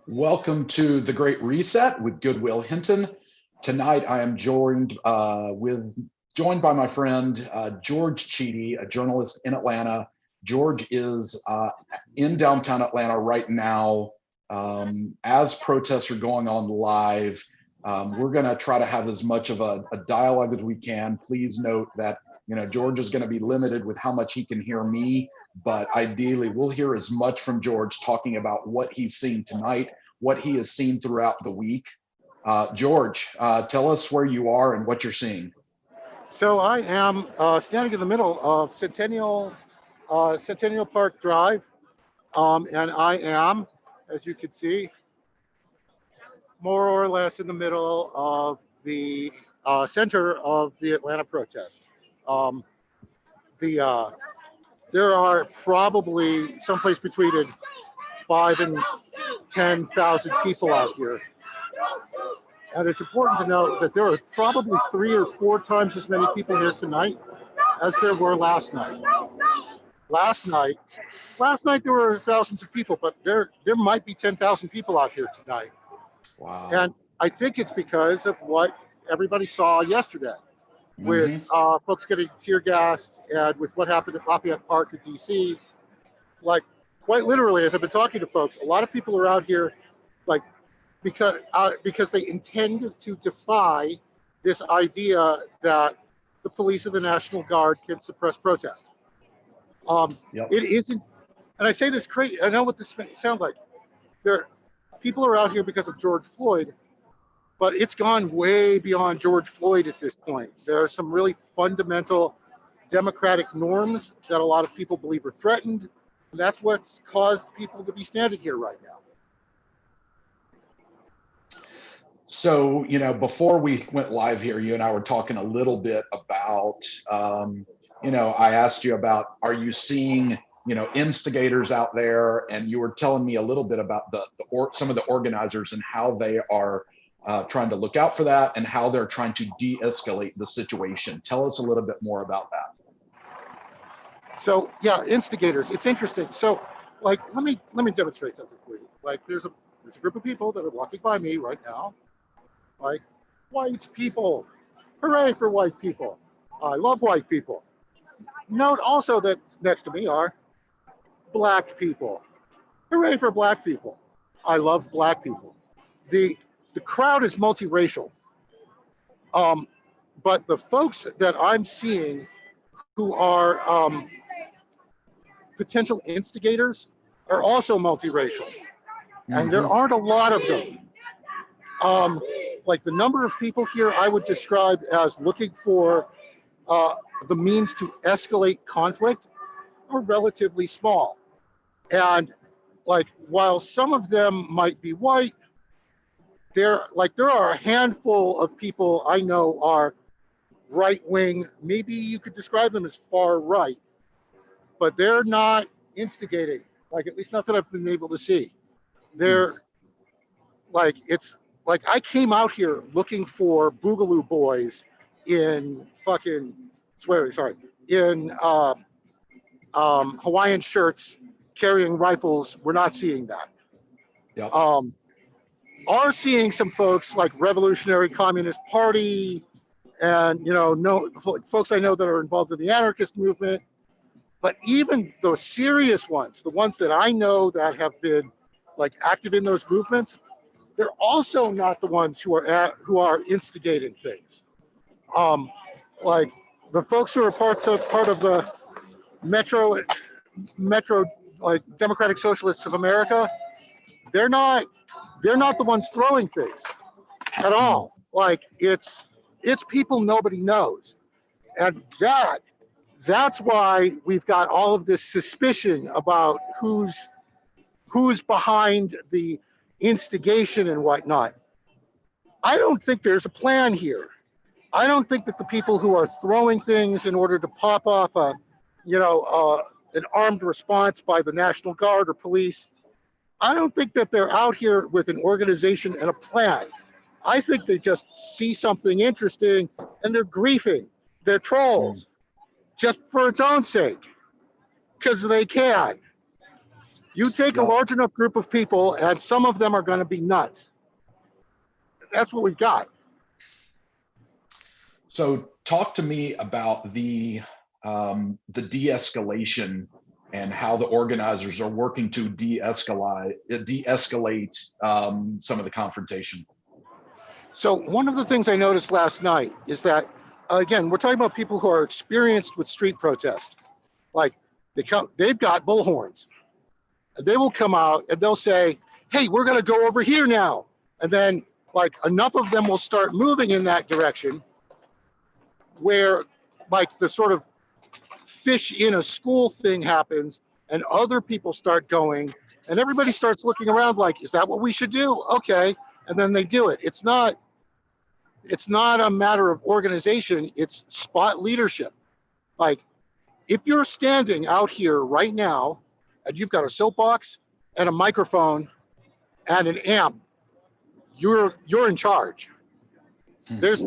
Welcome to the Great Reset with Goodwill Hinton. Tonight, I am joined by my friend George Chidi, a journalist in Atlanta. George is in downtown Atlanta right now as protests are going on live. We're going to try to have as much of a dialogue as we can. Please note that George is going to be limited with how much he can hear me, but ideally we'll hear as much from George talking about what he's seen tonight, what he has seen throughout the week. George, tell us where you are and what you're seeing. So I am standing in the middle of Centennial Park Drive, and I am, as you can see, more or less in the middle of the center of the Atlanta protest. There are probably someplace between 5 and 10,000 people out here. And it's important to note that there are probably 3 or 4 times as many people here tonight as there were last night. Last night there were thousands of people, but there might be 10,000 people out here tonight. Wow. And I think it's because of what everybody saw yesterday with folks getting tear gassed and with what happened at Lafayette Park in DC. Like, quite literally, as I've been talking to folks, a lot of people are out here like because they intend to defy this idea that the police and the National Guard can suppress protest. It isn't, and I say this crazy, I know what this sounds like. People are out here because of George Floyd, but it's gone way beyond George Floyd at this point. There are some really fundamental democratic norms that a lot of people believe are threatened, and that's what's caused people to be standing here right now. So, before we went live here, you and I were talking a little bit about, I asked you about, are you seeing, instigators out there? And you were telling me a little bit about some of the organizers and how they are trying to look out for that and how they're trying to de-escalate the situation. Tell us a little bit more about that. So, yeah, instigators, it's interesting. So, like, let me demonstrate something for you. Like, there's a group of people that are walking by me right now. Like, white people, hooray for white people. I love white people. Note also that next to me are black people. Hooray for black people. I love black people. The crowd is multiracial. But the folks that I'm seeing who are potential instigators are also multiracial. And there aren't a lot of them. Like, the number of people here I would describe as looking for the means to escalate conflict are relatively small. And like, while some of them might be white, there are a handful of people I know are right wing. Maybe you could describe them as far right, but they're not instigating. Like, at least not that I've been able to see. They're like, it's like I came out here looking for Boogaloo Boys in Hawaiian shirts carrying rifles. We're not seeing that. Yep. Are seeing some folks like Revolutionary Communist Party and folks I know that are involved in the anarchist movement. But even the serious ones, the ones that I know that have been like active in those movements, they're also not the ones who are instigating things. Like, the folks who are part of the Metro like Democratic Socialists of America, they're not the ones throwing things at all. Like, it's people nobody knows, and that's why we've got all of this suspicion about who's behind the instigation and whatnot. I don't think there's a plan here. I don't think that the people who are throwing things in order to pop off an armed response by the National Guard or police, I don't think that they're out here with an organization and a plan. I think they just see something interesting and they're griefing. They're trolls just for its own sake, because they can. You take a Yep. large enough group of people, and some of them are going to be nuts. That's what we've got. So talk to me about the de-escalation and how the organizers are working to de-escalate some of the confrontation. So one of the things I noticed last night is that, again, we're talking about people who are experienced with street protest. Like they've got bullhorns. They will come out and they'll say, hey, we're going to go over here now. And then like enough of them will start moving in that direction where like the sort of fish in a school thing happens and other people start going and everybody starts looking around like, is that what we should do? Okay. And then they do it. It's not a matter of organization, it's spot leadership. Like if you're standing out here right now and you've got a soapbox and a microphone and an amp, you're in charge. This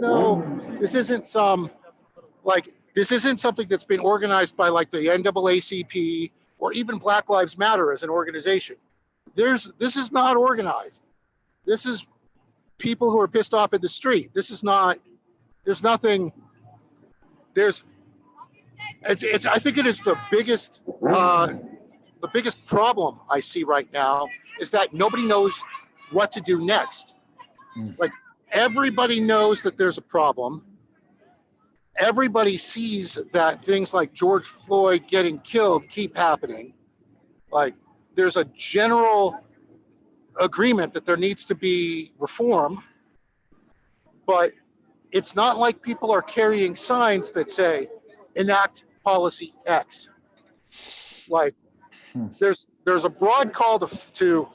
isn't something that's been organized by like the NAACP or even Black Lives Matter as an organization. This is not organized. This is people who are pissed off in the street. I think it is the biggest problem I see right now is that nobody knows what to do next. Like everybody knows that there's a problem. Everybody sees that things like George Floyd getting killed keep happening. Like there's a general agreement that there needs to be reform, but it's not like people are carrying signs that say enact policy X. Like there's a broad call to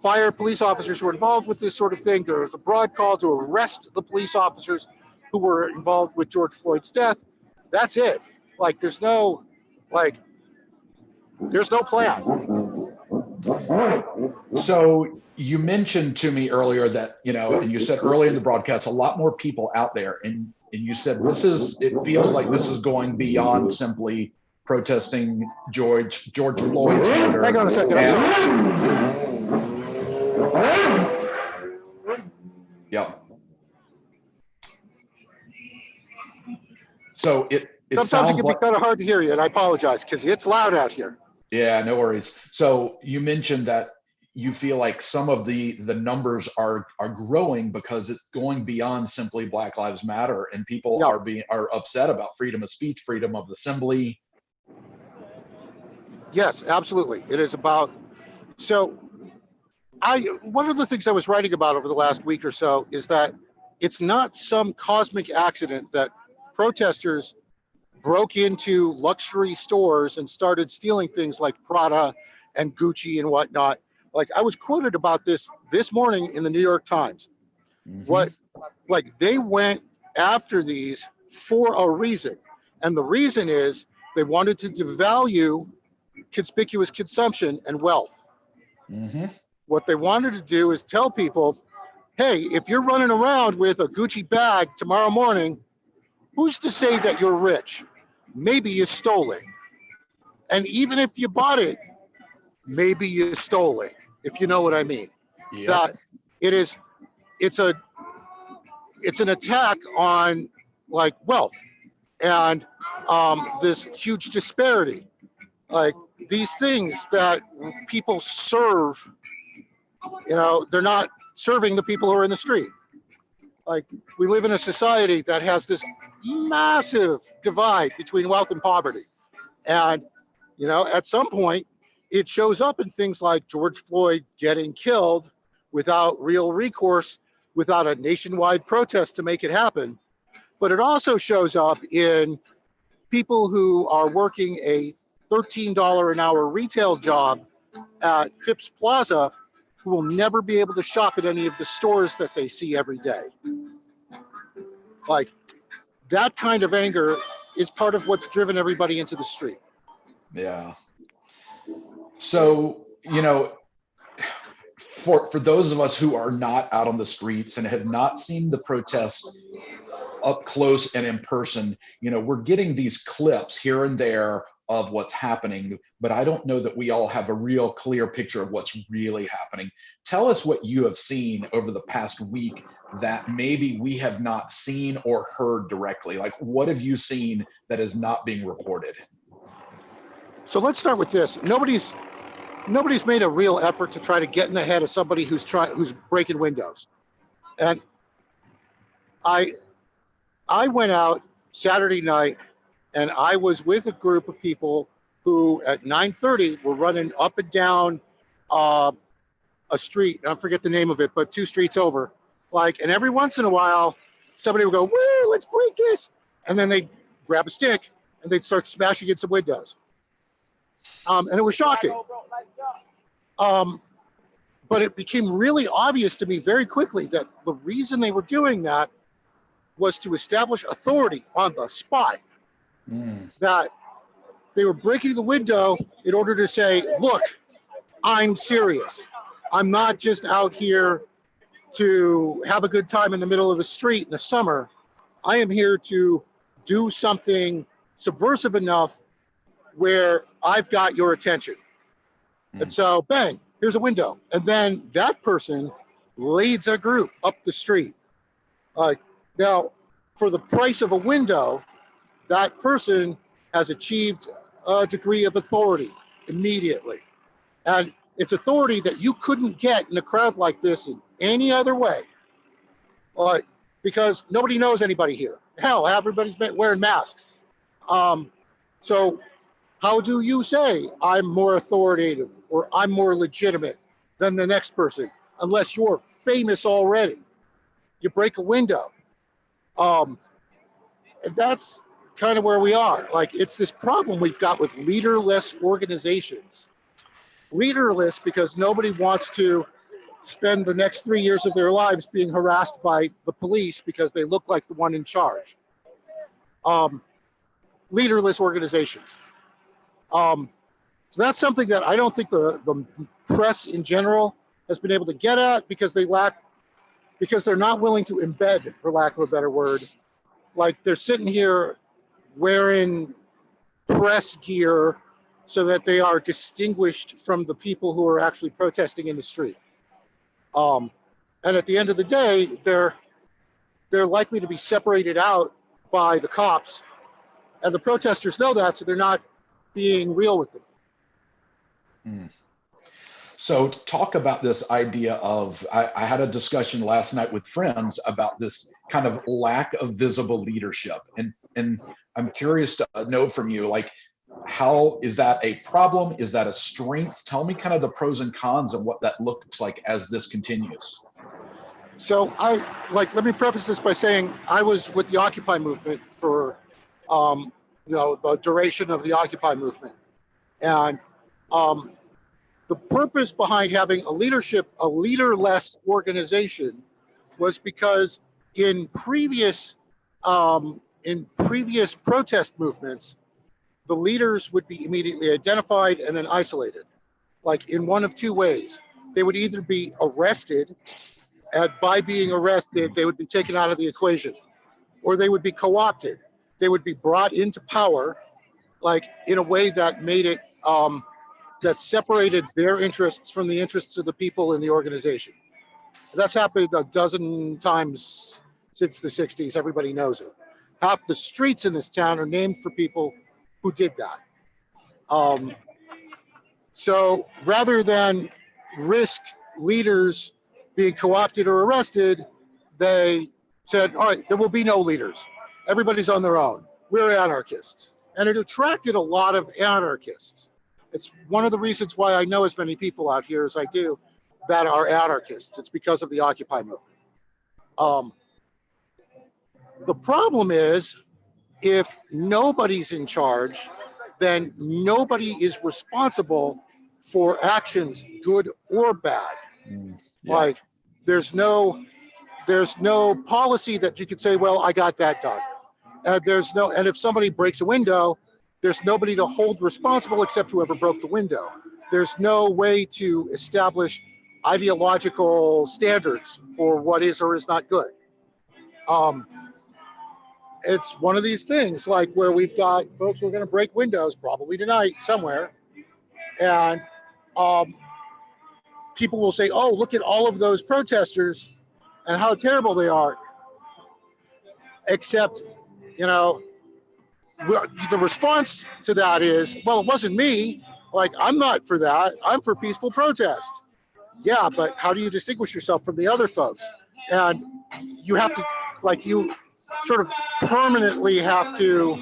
fire police officers who are involved with this sort of thing. There's a broad call to arrest the police officers who were involved with George Floyd's death. That's it. Like there's no plan. So you mentioned to me earlier that, and you said earlier in the broadcast, a lot more people out there. And you said it feels like this is going beyond simply protesting George Floyd's murder. Hang on a second. Yep. So it sometimes it can be kind of hard to hear you, and I apologize because it's loud out here. Yeah, no worries. So you mentioned that you feel like some of the numbers are growing because it's going beyond simply Black Lives Matter, and people are upset about freedom of speech, freedom of assembly. Yes, absolutely. It is about. So, one of the things I was writing about over the last week or so is that it's not some cosmic accident that protesters broke into luxury stores and started stealing things like Prada and Gucci and whatnot. Like I was quoted about this morning in the New York Times. They went after these for a reason. And the reason is they wanted to devalue conspicuous consumption and wealth. What they wanted to do is tell people, hey, if you're running around with a Gucci bag tomorrow morning, who's to say that you're rich? Maybe you stole it. And even if you bought it, maybe you stole it, if you know what I mean. Yep. That it's an attack on like wealth and this huge disparity. Like these things that people serve, they're not serving the people who are in the street. Like we live in a society that has this massive divide between wealth and poverty. And, at some point it shows up in things like George Floyd getting killed without real recourse, without a nationwide protest to make it happen. But it also shows up in people who are working a $13 an hour retail job at Phipps Plaza who will never be able to shop at any of the stores that they see every day. Like that kind of anger is part of what's driven everybody into the street. Yeah. So, for those of us who are not out on the streets and have not seen the protests up close and in person, we're getting these clips here and there of what's happening, but I don't know that we all have a real clear picture of what's really happening. Tell us what you have seen over the past week that maybe we have not seen or heard directly. Like, what have you seen that is not being reported? So let's start with this. Nobody's made a real effort to try to get in the head of somebody who's breaking windows. And I went out Saturday night, and I was with a group of people who at 9:30 were running up and down a street. I forget the name of it, but 2 streets over. And every once in a while, somebody would go, "Woo, let's break this," and then they'd grab a stick and they'd start smashing in some windows. And it was shocking. But it became really obvious to me very quickly that the reason they were doing that was to establish authority on the spot. That they were breaking the window in order to say, look, I'm serious. I'm not just out here to have a good time in the middle of the street in the summer. I am here to do something subversive enough where I've got your attention. And so, bang, here's a window. And then that person leads a group up the street. Now, for the price of a window, that person has achieved a degree of authority immediately. And it's authority that you couldn't get in a crowd like this in any other way. Because nobody knows anybody here. Hell, everybody's been wearing masks. So how do you say I'm more authoritative or I'm more legitimate than the next person unless you're famous already? You break a window. And that's kind of where we are. It's this problem we've got with leaderless organizations. Leaderless because nobody wants to spend the next 3 years of their lives being harassed by the police because they look like the one in charge. Leaderless organizations. So that's something that I don't think the press in general has been able to get at because they're not willing to embed, for lack of a better word. They're sitting here wearing press gear so that they are distinguished from the people who are actually protesting in the street. And at the end of the day, they're likely to be separated out by the cops, and the protesters know that, so they're not being real with them. So talk about this idea of, I had a discussion last night with friends about this kind of lack of visible leadership. And I'm curious to know from you, how is that a problem? Is that a strength? Tell me kind of the pros and cons of what that looks like as this continues. So let me preface this by saying I was with the Occupy movement for, the duration of the Occupy movement. And the purpose behind having a leaderless organization was because in previous protest movements, the leaders would be immediately identified and then isolated, in one of 2 ways. They would either be arrested, and by being arrested, they would be taken out of the equation, or they would be co-opted. They would be brought into power, in a way that made it, that separated their interests from the interests of the people in the organization. That's happened a dozen times since the 60s. Everybody knows it. Half the streets in this town are named for people who did that. So rather than risk leaders being co-opted or arrested, they said, all right, there will be no leaders. Everybody's on their own. We're anarchists. And it attracted a lot of anarchists. It's one of the reasons why I know as many people out here as I do that are anarchists. It's because of the Occupy movement. The problem is, if nobody's in charge, then nobody is responsible for actions, good or bad. Yeah. There's no policy that you could say, well, I got that done. And if somebody breaks a window, there's nobody to hold responsible except whoever broke the window. There's no way to establish ideological standards for what is or is not good. it's one of these things like where we've got folks who are going to break windows probably tonight somewhere, and people will say, oh, look at all of those protesters and how terrible they are. Except, you know, the response to that is, well, it wasn't me. Like, I'm not for that. I'm for peaceful protest. Yeah, but how do you distinguish yourself from the other folks? And you have to, like, you sort of permanently have to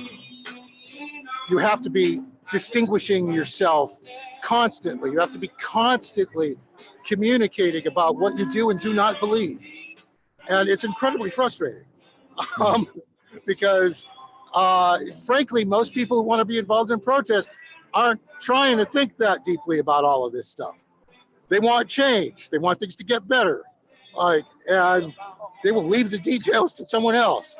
be distinguishing yourself constantly. You have to be constantly communicating about what you do and do not believe. And it's incredibly frustrating because frankly, most people who want to be involved in protest aren't trying to think that deeply about all of this stuff. They want change. They want things to get better. And they will leave the details to someone else.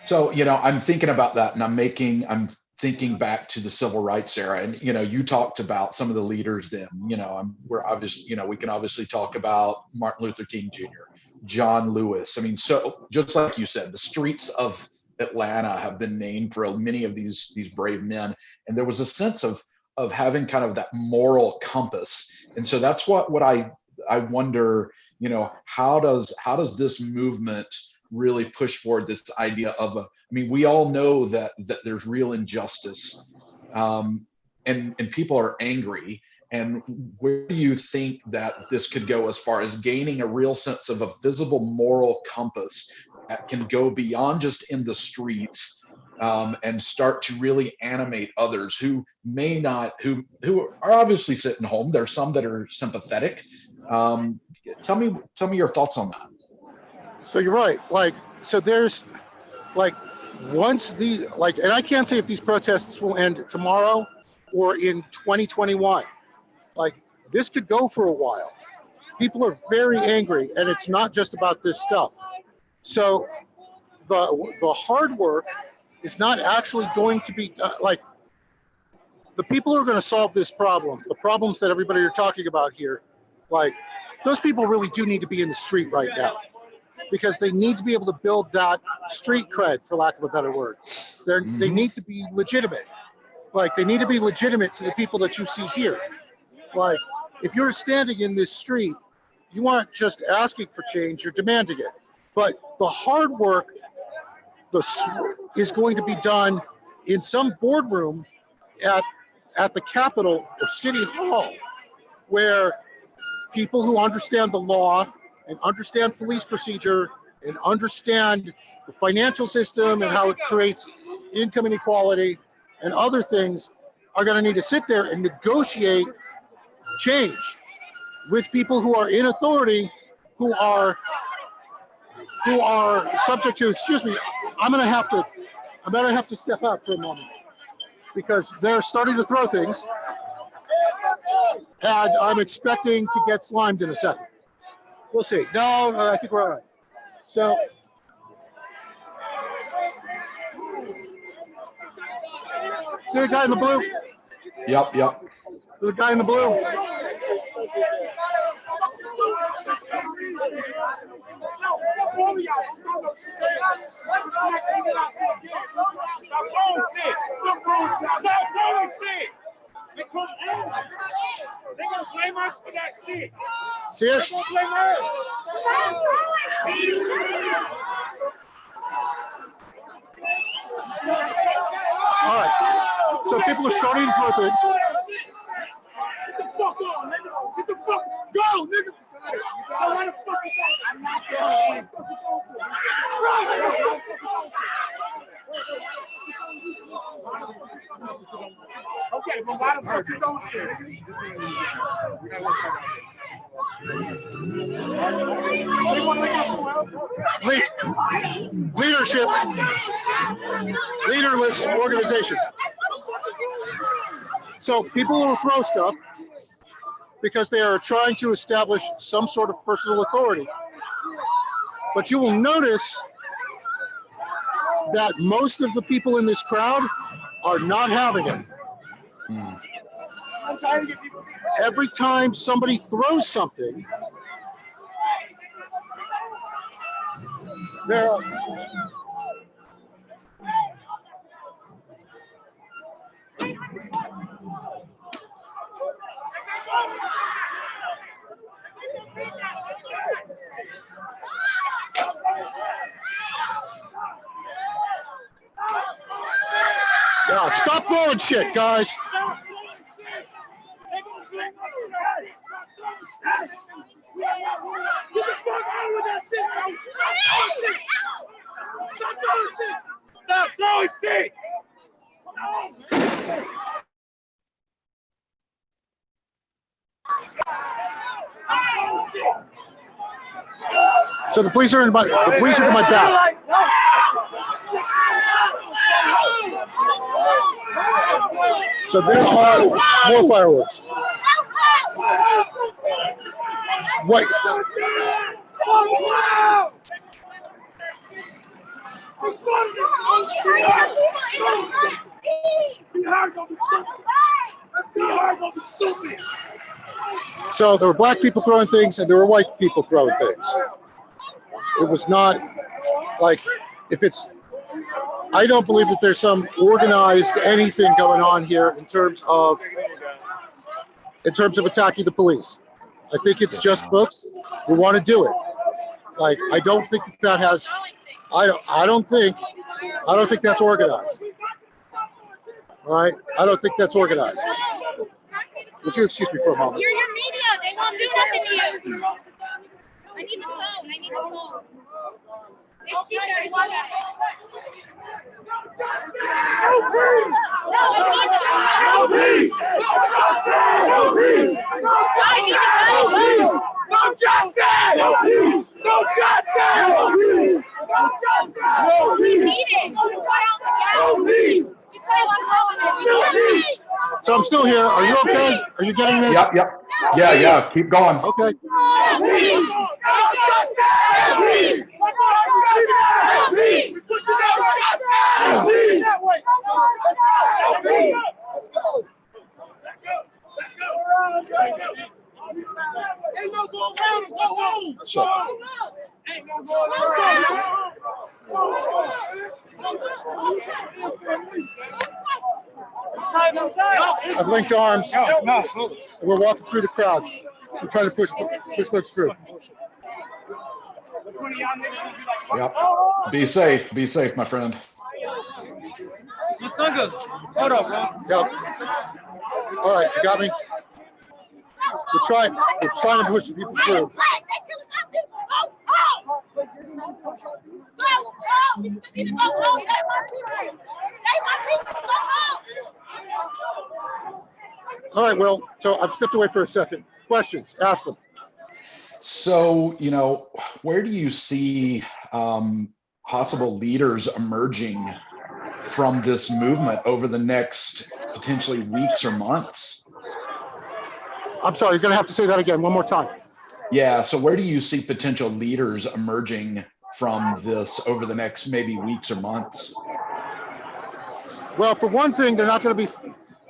So, you know, I'm thinking about that, and I'm thinking back to the civil rights era. And, you know, you talked about some of the leaders then, you know, we're obviously, you know, we can obviously talk about Martin Luther King Jr., John Lewis. I mean, so just like you said, the streets of Atlanta have been named for many of these brave men. And there was a sense of having kind of that moral compass. And so that's what I wonder, you know, how does this movement really push forward this idea of I mean, we all know that there's real injustice, and people are angry. And where do you think that this could go as far as gaining a real sense of a visible moral compass that can go beyond just in the streets, and start to really animate others who may not, who are obviously sitting home? There's some that are sympathetic. Tell me your thoughts on that. So you're right. Like, so there's like, once the, like, and I can't say if these protests will end tomorrow or in 2021. Like, this could go for a while. People are very angry, and it's not just about this stuff. So the hard work is not actually going to be like, the people who are going to solve this problem, the problems that everybody are talking about here, like, those people really do need to be in the street right now, because they need to be able to build that street cred, for lack of a better word. They need to be legitimate. Like, they need to be legitimate to the people that you see here. Like, if you're standing in this street, you aren't just asking for change, you're demanding it. But the hard work is going to be done in some boardroom at the Capitol or City Hall, where people who understand the law and understand police procedure and understand the financial system and how it creates income inequality and other things are going to need to sit there and negotiate change with people who are in authority, who are subject to, excuse me, I'm gonna have to step out for a moment, because they're starting to throw things and I'm expecting to get slimed in a second. We'll see. No, I think we're all right. So, see the guy in the blue? Yep. The guy in the blue? Because they're gonna blame us for that shit. See it? They're gonna blame us. All right. So people are starting to throw things. Get the fuck on, nigga. Get the fuck. Go, nigga. Why the fuck is that? I'm not going. Okay, but why the fuck you don't shit? Leadership, leaderless organization. So people will throw stuff because they are trying to establish some sort of personal authority. But you will notice that most of the people in this crowd are not having it. Every time somebody throws something, There. Yeah, stop throwing shit, guys. Stop throwing shit! So the police are in my back. So there are more fireworks. Wait. So there were black people throwing things and there were white people throwing things. It was not like, if it's, I don't believe that there's some organized anything going on here in terms of attacking the police. I think it's just folks who want to do it. Like, I don't think that has, I don't think that's organized. All right? I don't think that's organized. Would you excuse me for a moment? You're your media. They won't do nothing to you. I need the phone. I need the phone. It's she got it. No, justice! No justice! We need it. So I'm still here. Are you okay? Are you getting this? Yep. Yeah. Keep going. Okay. Ain't no go around and go home. Sure. Ain't no go around. I've linked arms. No. We're walking through the crowd. We're trying to push folks through. Yep. Be safe, my friend. Hold up, bro. Yep. All right, you got me. We're trying to push the people through. All right, Will. So I've stepped away for a second. Questions? Ask them. So, where do you see possible leaders emerging from this movement over the next potentially weeks or months? I'm sorry, you're going to have to say that again one more time. Yeah, so where do you see potential leaders emerging from this over the next maybe weeks or months? Well, for one thing, they're not going to be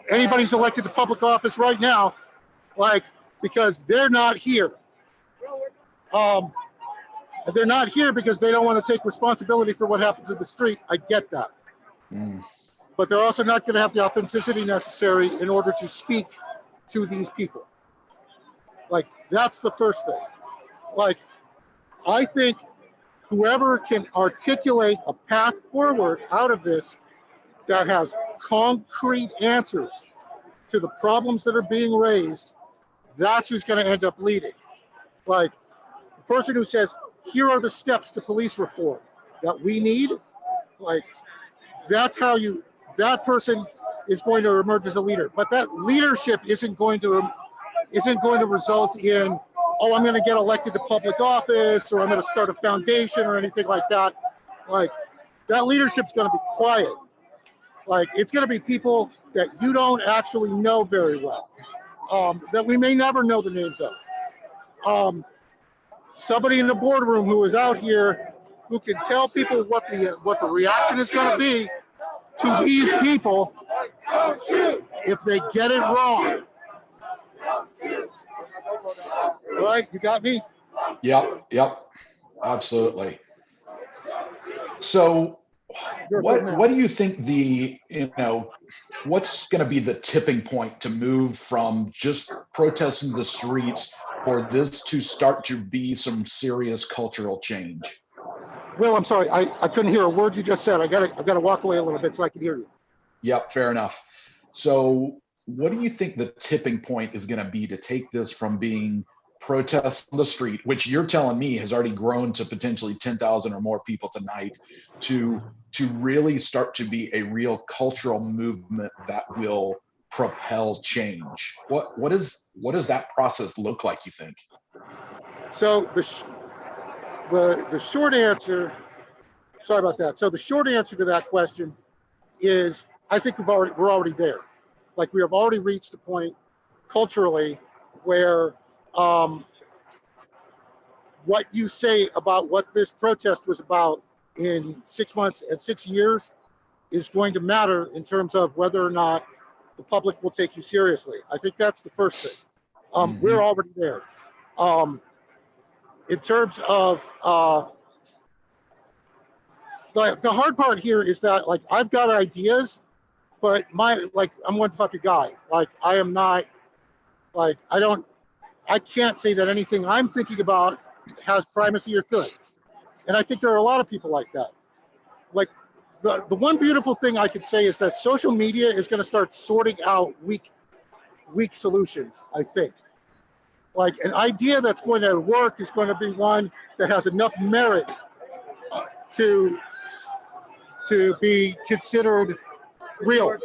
anybody's elected to public office right now, because they're not here. They're not here because they don't want to take responsibility for what happens in the street. I get that. But they're also not going to have the authenticity necessary in order to speak to these people. That's the first thing. I think whoever can articulate a path forward out of this that has concrete answers to the problems that are being raised, that's who's going to end up leading. The person who says, here are the steps to police reform that we need, that's how that person is going to emerge as a leader. But that leadership isn't going to result in, oh, I'm going to get elected to public office, or I'm going to start a foundation or anything like that. That leadership's going to be quiet. It's going to be people that you don't actually know very well, that we may never know the names of. Somebody in the boardroom who is out here who can tell people what the reaction is going to be to these people if they get it wrong. Right? You got me? Yep. Absolutely. So You're a good man. what do you think what's going to be the tipping point to move from just protests in the streets for this to start to be some serious cultural change? Will, I'm sorry, I couldn't hear a word you just said. I've got to walk away a little bit so I can hear you. Yep, fair enough. So what do you think the tipping point is going to be to take this from being protests on the street, which you're telling me has already grown to potentially 10,000 or more people tonight, to really start to be a real cultural movement that will propel change? What does that process look like, you think? So the short answer, sorry about that. So the short answer to that question is, I think we're already there. Like, we have already reached a point culturally where what you say about what this protest was about in 6 months and 6 years is going to matter in terms of whether or not the public will take you seriously. I think that's the first thing. We're already there. In terms of the hard part here is that, like, I've got ideas, but I'm one fucking guy. Like, I am not, like, I can't say that anything I'm thinking about has primacy or should. And I think there are a lot of people like that. Like, the one beautiful thing I could say is that social media is going to start sorting out weak solutions, I think. Like, an idea that's going to work is going to be one that has enough merit to be considered real.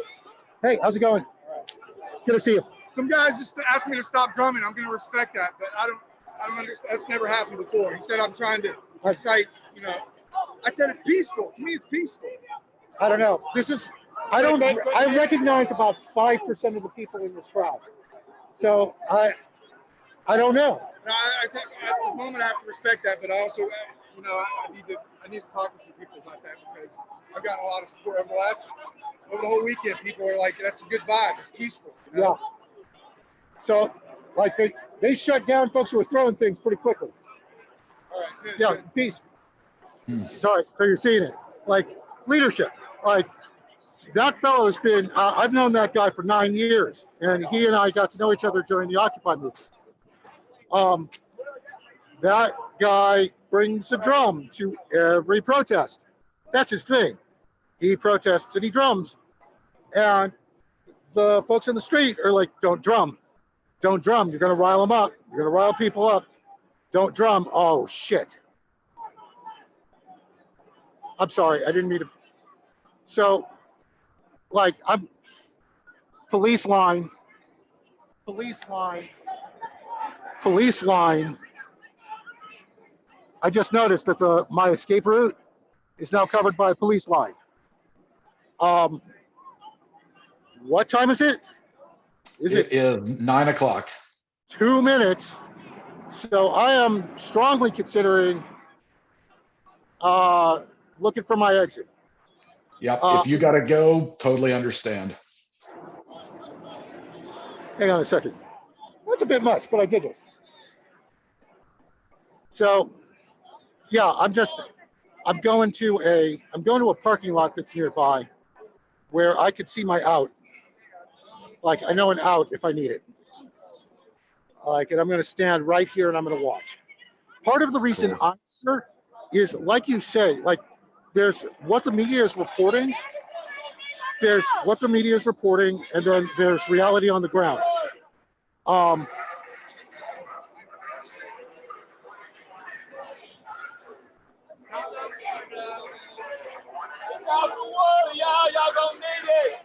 Hey, how's it going? Good to see you. Some guys just asked me to stop drumming. I'm going to respect that, but I don't understand. That's never happened before. He said I'm trying to recite, I said it's peaceful. To me, it's peaceful. I don't know. I recognize about 5% of the people in this crowd. So I don't know. No, I think at the moment I have to respect that, but I also, I need to talk to some people about that, because I've gotten a lot of support over the whole weekend. People are like, that's a good vibe. It's peaceful. Yeah. So, like, they shut down folks who were throwing things pretty quickly. All right. Good, Yeah, good. peace. Sorry, so you're seeing it. Like, leadership. Like, that fellow has been, I've known that guy for 9 years, and he and I got to know each other during the Occupy movement. That guy brings a drum to every protest. That's his thing. He protests and he drums. And the folks in the street are like, don't drum. Don't drum. You're going to rile them up. You're going to rile people up. Don't drum. Oh, shit. I'm sorry. I didn't mean to. So, like, police line. I just noticed that my escape route is now covered by a police line. What time is it? It is 9 o'clock. 2 minutes. So I am strongly considering looking for my exit. Yep. If you got to go, totally understand. Hang on a second. That's a bit much, but I did it. So, yeah, I'm going to a parking lot that's nearby where I could see my out. Like, I know an out if I need it. Like, and I'm going to stand right here and I'm going to watch. Part of the reason I'm here is, like you say, like, there's what the media is reporting. There's what the media is reporting, and then there's reality on the ground. Y'all gonna need it.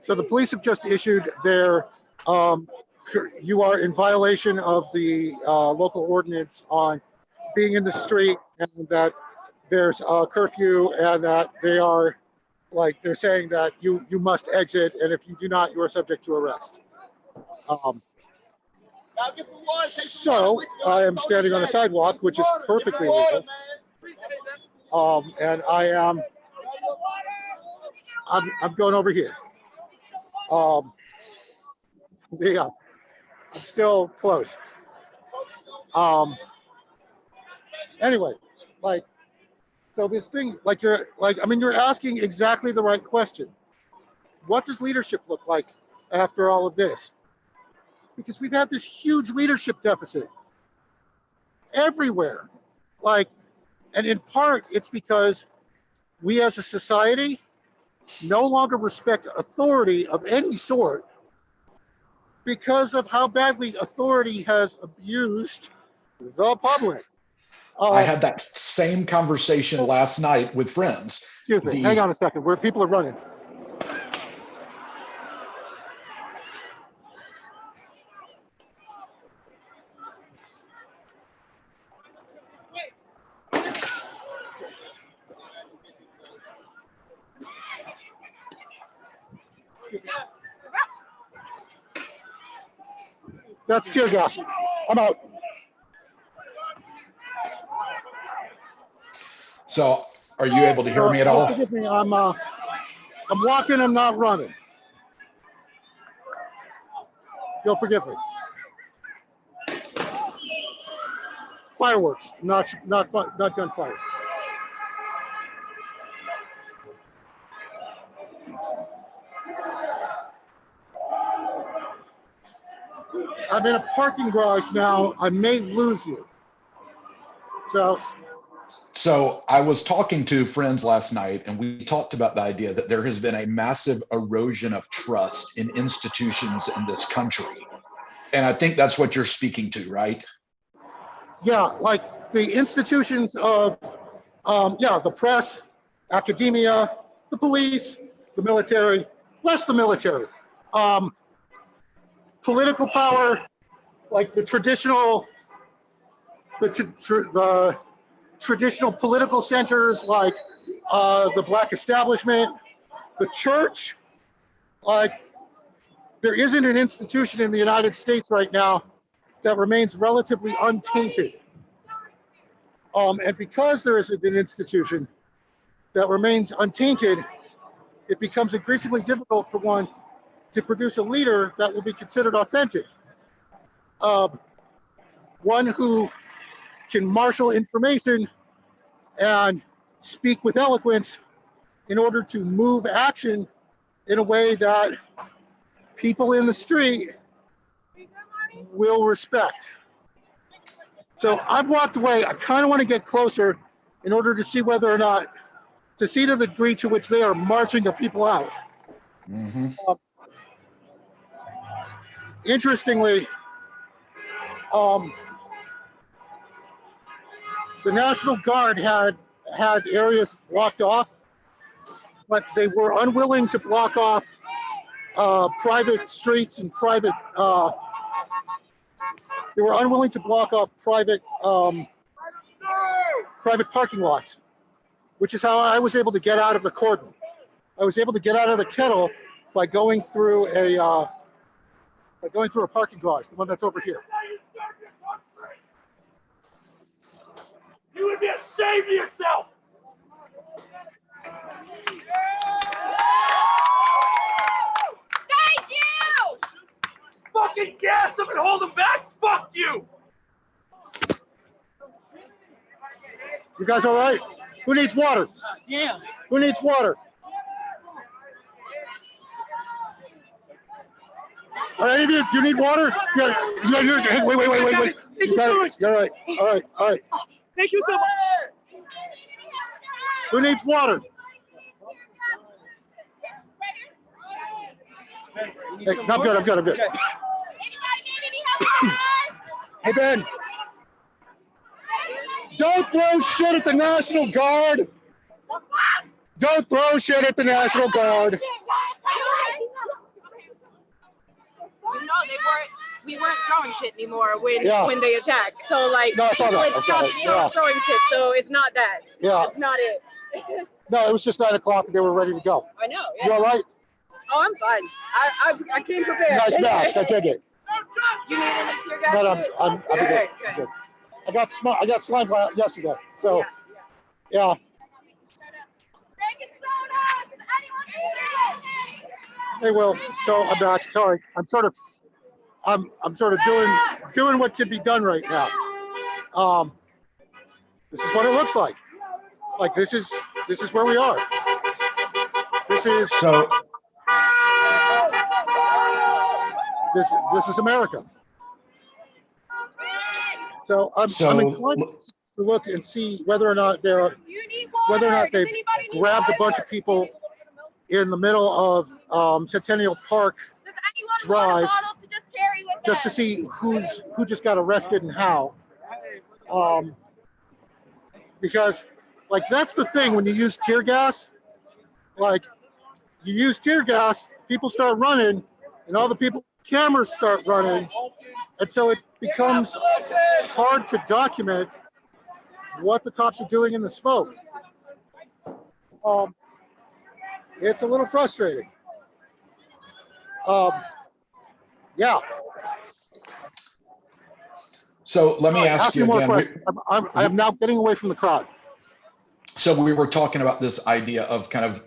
So the police have just issued their, you are in violation of the local ordinance on being in the street, and that there's a curfew, and that they are, like, they're saying that you must exit, and if you do not, you are subject to arrest. So I am standing on a sidewalk, which is perfectly legal. And I'm going over here. Yeah, I'm still close. Anyway, like, so this thing, like you're asking exactly the right question. What does leadership look like after all of this? Because we've had this huge leadership deficit everywhere. Like, and in part, it's because we as a society no longer respect authority of any sort because of how badly authority has abused the public. I had that same conversation last night with friends. Excuse me, hang on a second, where people are running. That's tear gas. I'm out. So are you able to hear me at all? Forgive me, I'm walking, I'm not running. You'll forgive me. Fireworks, not gunfire. I'm in a parking garage now. I may lose you. So I was talking to friends last night, and we talked about the idea that there has been a massive erosion of trust in institutions in this country. And I think that's what you're speaking to, right? Yeah, like the institutions of, the press, academia, the police, the military, less the military. Political power, like the traditional political centers, like the Black establishment, the church. Like, there isn't an institution in the United States right now that remains relatively untainted. And because there isn't an institution that remains untainted, it becomes increasingly difficult for one to produce a leader that will be considered authentic. One who can marshal information and speak with eloquence in order to move action in a way that people in the street will respect. So I've walked away. I kind of want to get closer in order to see whether or not, to see the degree to which they are marching the people out. Mm-hmm. Interestingly, the National Guard had areas blocked off, but they were unwilling to block off private streets and private. They were unwilling to block off private parking lots, which is how I was able to get out of the cordon. I was able to get out of the kettle by going through a parking garage, the one that's over here. You would be ashamed of yourself! Thank you! Fucking gas them and hold them back! Fuck you! You guys all right? Who needs water? Yeah. Who needs water? All right, do you need water? Yeah, hey, wait. You got it. You're all right. All right. Thank you so much. Who needs water? Hey, I'm good. Anybody need any help? Hey, Ben. Don't throw shit at the National Guard. Don't throw shit at the National Guard. We weren't throwing shit anymore when they attacked. So like, no, I saw that. Stopped throwing shit. So it's not that. Yeah. It's not it. No, it was just 9 o'clock and they were ready to go. I know. Yeah. You all right? Oh, I'm fine. I came prepared. Nice mask. I take it. You need any tear gas? No, I'm good. Good. I'm good. I got slime yesterday. So yeah. Hey, Will. So I'm back. Sorry, I'm sort of doing what can be done right now. This is what it looks like. Like this is where we are. This is So this is America. So I'm inclined to look and see whether or not they've grabbed a bunch of people in the middle of Centennial Park Drive just to see who just got arrested and how. Because like that's the thing when you use tear gas, like you use tear gas, people start running, and all the people cameras start running, and so it becomes hard to document what the cops are doing in the smoke. It's a little frustrating. Yeah. So let me ask you more again. questions. I'm now getting away from the crowd. So we were talking about this idea of kind of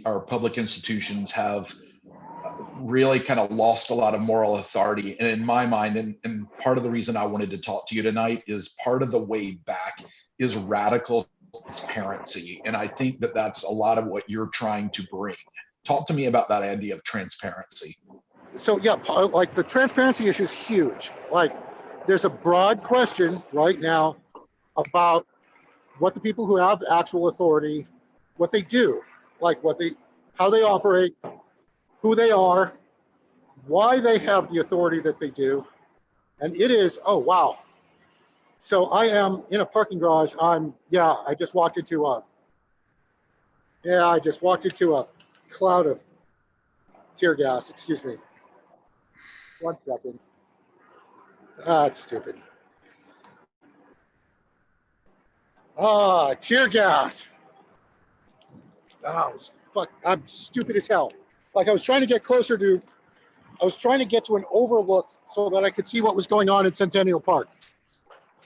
our public institutions have really kind of lost a lot of moral authority. And in my mind, and part of the reason I wanted to talk to you tonight is part of the way back is radical transparency. And I think that that's a lot of what you're trying to bring. Talk to me about that idea of transparency. So yeah, like the transparency issue is huge. Like there's a broad question right now about what the people who have actual authority, what they do, like how they operate, who they are, why they have the authority that they do. And it is, oh, wow. So I am in a parking garage. I just walked into a cloud of tear gas. Excuse me. 1 second. That's stupid. Tear gas. Oh, fuck. I'm stupid as hell. Like I was trying to get to an overlook so that I could see what was going on in Centennial Park.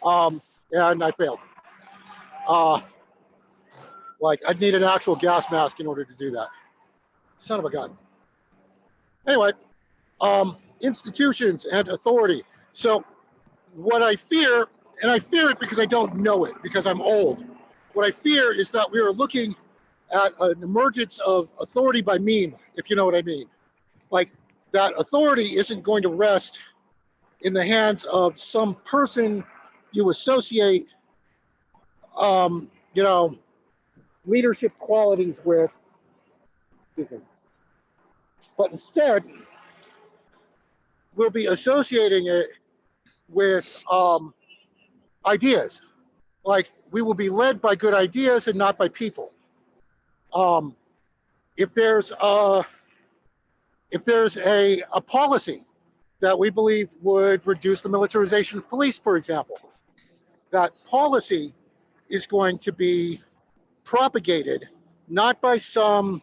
And I failed. Like I'd need an actual gas mask in order to do that. Son of a gun. Anyway, institutions and authority. So what I fear, and I fear it because I don't know it, because I'm old. What I fear is that we are looking at an emergence of authority by meme, if you know what I mean. Like that authority isn't going to rest in the hands of some person you associate, leadership qualities with, but instead we'll be associating it with ideas. Like we will be led by good ideas and not by people. If there's a policy that we believe would reduce the militarization of police, for example, that policy is going to be propagated not by some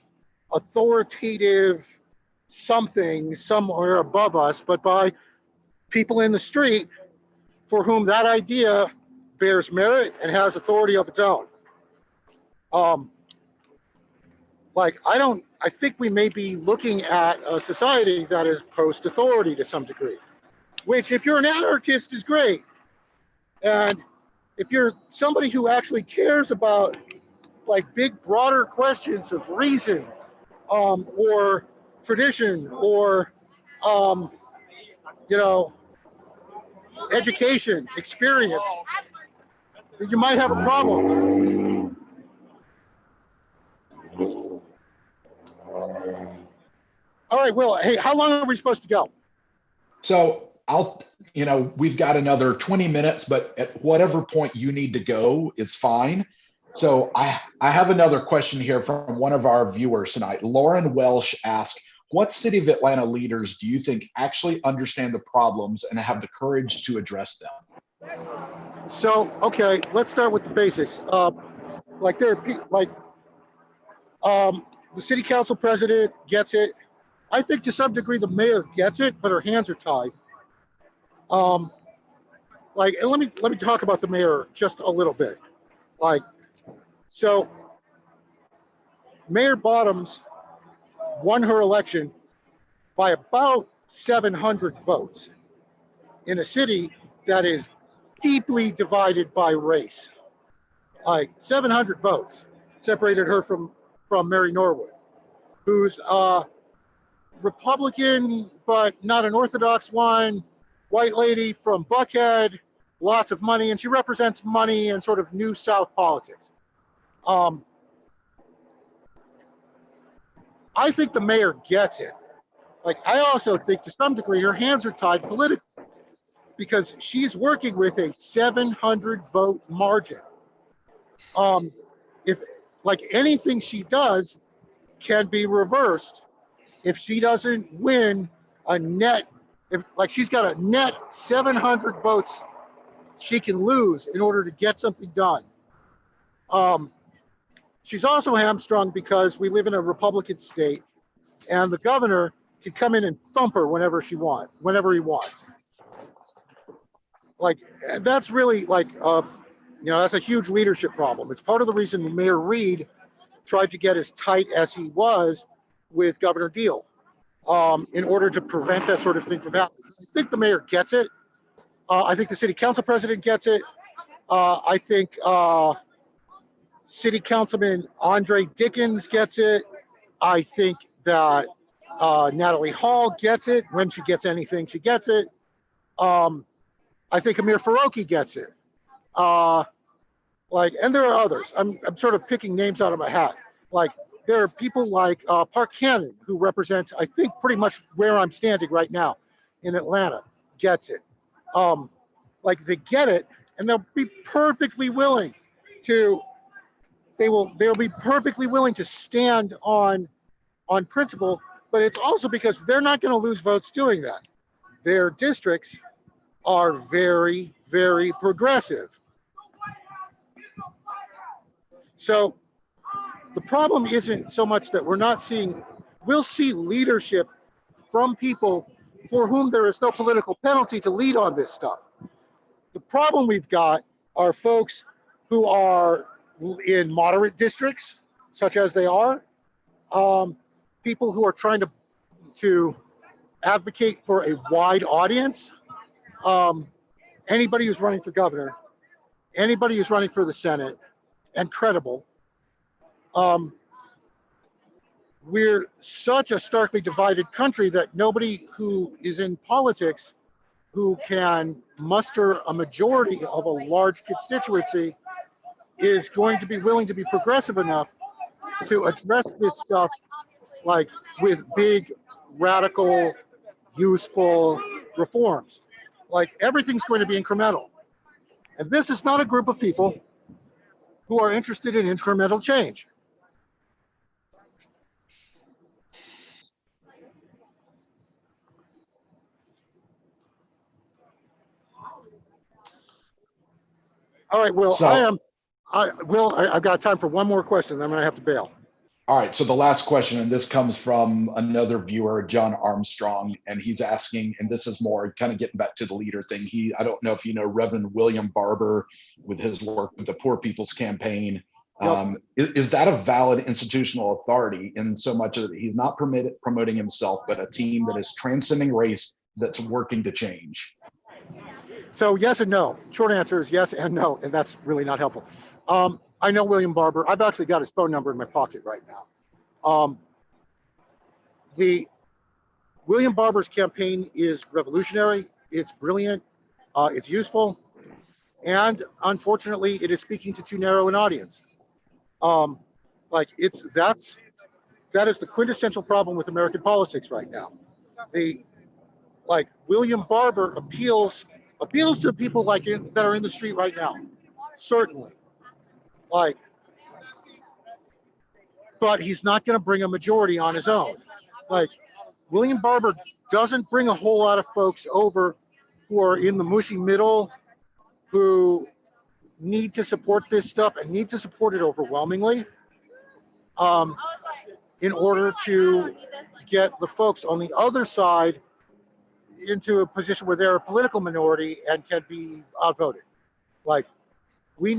authoritative something somewhere above us, but by people in the street for whom that idea bears merit and has authority of its own. I think we may be looking at a society that is post-authority to some degree, which if you're an anarchist is great. And if you're somebody who actually cares about like big, broader questions of reason, or tradition, or, education, experience, you might have a problem. All right, Will, hey, how long are we supposed to go? So we've got another 20 minutes, but at whatever point you need to go, it's fine. So I have another question here from one of our viewers tonight. Lauren Welsh asked, what City of Atlanta leaders do you think actually understand the problems and have the courage to address them? So, okay, let's start with the basics. The city council president gets it. I think to some degree the mayor gets it, but her hands are tied. And let me talk about the mayor just a little bit. So Mayor Bottoms won her election by about 700 votes in a city that is deeply divided by race. Like 700 votes separated her from Mary Norwood, who's a Republican, but not an orthodox one, white lady from Buckhead, lots of money, and she represents money and sort of New South politics. I think the mayor gets it. Like, I also think to some degree her hands are tied politically because she's working with a 700 vote margin. If like anything she does can be reversed if she doesn't win a net, if like she's got a net 700 votes she can lose in order to get something done. She's also hamstrung because we live in a Republican state and the governor can come in and thump her whenever he wants. Like, that's really like, that's a huge leadership problem. It's part of the reason Mayor Reed tried to get as tight as he was with Governor Deal in order to prevent that sort of thing from happening. I think the mayor gets it. I think the city council president gets it. I think City Councilman Andre Dickens gets it. I think that Natalie Hall gets it. When she gets anything, she gets it. I think Amir Faroqi gets it. And there are others. I'm sort of picking names out of my hat. Like, there are people like Park Cannon, who represents, I think, pretty much where I'm standing right now in Atlanta, gets it. They get it, and they'll be perfectly willing to. They'll be perfectly willing to stand on principle, but it's also because they're not going to lose votes doing that. Their districts are very, very progressive. So the problem isn't so much that we'll see leadership from people for whom there is no political penalty to lead on this stuff. The problem we've got are folks who are in moderate districts, such as they are, people who are trying to advocate for a wide audience, anybody who's running for governor, anybody who's running for the Senate, and credible. We're such a starkly divided country that nobody who is in politics who can muster a majority of a large constituency is going to be willing to be progressive enough to address this stuff like with big, radical, useful reforms. Like, everything's going to be incremental. And this is not a group of people who are interested in incremental change. All right, Will, I've got time for one more question, then I'm gonna have to bail. All right, so the last question, and this comes from another viewer, John Armstrong, and he's asking, and this is more kind of getting back to the leader thing. I don't know if you know Reverend William Barber with his work with the Poor People's Campaign. Yep. Is that a valid institutional authority in so much that he's not promoting himself, but a team that is transcending race that's working to change? So yes and no. Short answer is yes and no, and that's really not helpful. I know William Barber. I've actually got his phone number in my pocket right now. The William Barber's campaign is revolutionary. It's brilliant. It's useful, and unfortunately, it is speaking to too narrow an audience. That is the quintessential problem with American politics right now. William Barber appeals to people that are in the street right now, certainly. But he's not going to bring a majority on his own. William Barber doesn't bring a whole lot of folks over who are in the mushy middle, who need to support this stuff and need to support it overwhelmingly, in order to get the folks on the other side into a position where they're a political minority and can be outvoted. You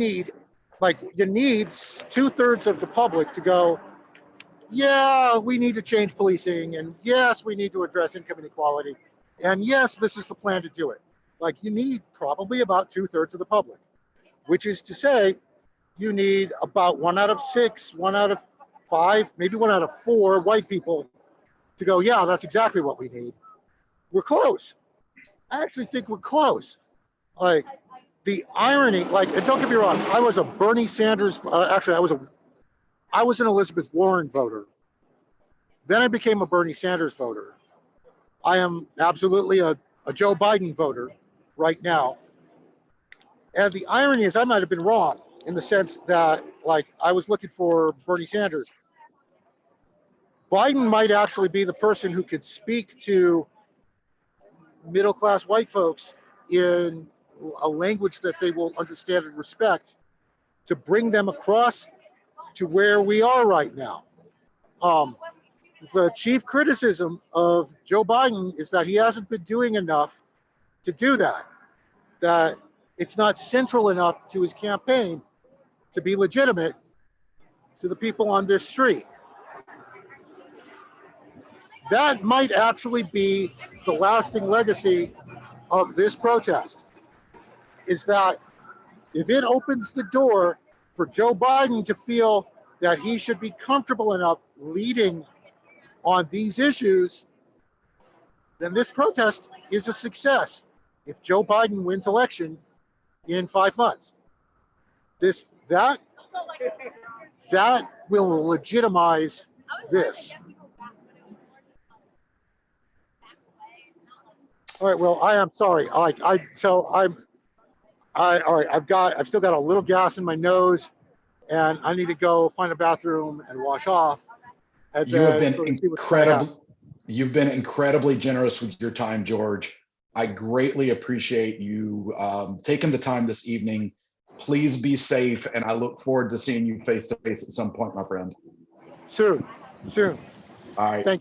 need 2/3 of the public to go, yeah, we need to change policing, and yes, we need to address income inequality, and yes, this is the plan to do it. Like, you need probably about 2/3 of the public, which is to say, you need about 1 out of 6, 1 out of 5, maybe 1 out of 4 white people to go, yeah, that's exactly what we need. We're close. I actually think we're close. Like, the irony, like, and don't get me wrong, I was a Bernie Sanders, actually, I was an Elizabeth Warren voter. Then I became a Bernie Sanders voter. I am absolutely a Joe Biden voter right now. And the irony is I might have been wrong in the sense that, like, I was looking for Bernie Sanders. Biden might actually be the person who could speak to middle-class white folks in a language that they will understand and respect to bring them across to where we are right now. The chief criticism of Joe Biden is that he hasn't been doing enough to do that, that it's not central enough to his campaign to be legitimate to the people on this street. That might actually be the lasting legacy of this protest, is that if it opens the door for Joe Biden to feel that he should be comfortable enough leading on these issues, then this protest is a success if Joe Biden wins election in 5 months. That will legitimize this. All right, well, I am sorry. All right, I've still got a little gas in my nose, and I need to go find a bathroom and wash off. And You have been sort of see what's gonna happen. you've been incredibly generous with your time, George. I greatly appreciate you taking the time this evening. Please be safe, and I look forward to seeing you face to face at some point, my friend. Soon. All right. Thank you.